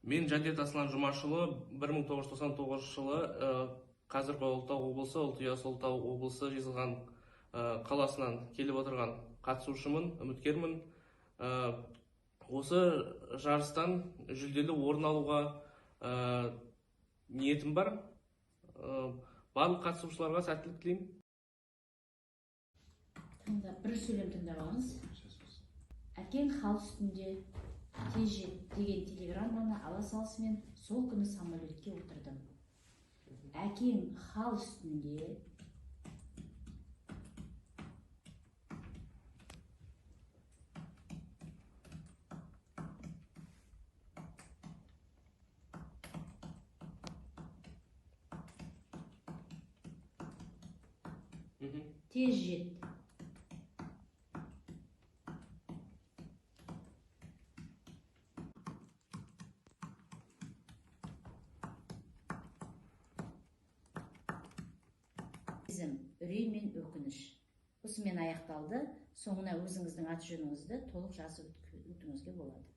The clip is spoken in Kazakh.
Мен Жандет Аслан Жұмашұлы 1999 жылы қазіргі Ұлытау облысы, Ұлытау облысы Жезқазған қаласынан келіп отырған қатысушымын, үміткермін. Осы жарыстан жүлделі орын алуға ниетім бар. Барлық қатысушыларға сәттілік тілеймін. Бір сөйлем тыңдап алыңыз. Әкең хал үстінде тез жет деген телеграмманы ала салысымен сол күні самолетке отырдым. Әкең хал үстінде тез жет. Үрей мен өкініш. Осымен аяқталды. Соңына өзіңіздің аты жөніңізді толық жазып өтуіңізге болады.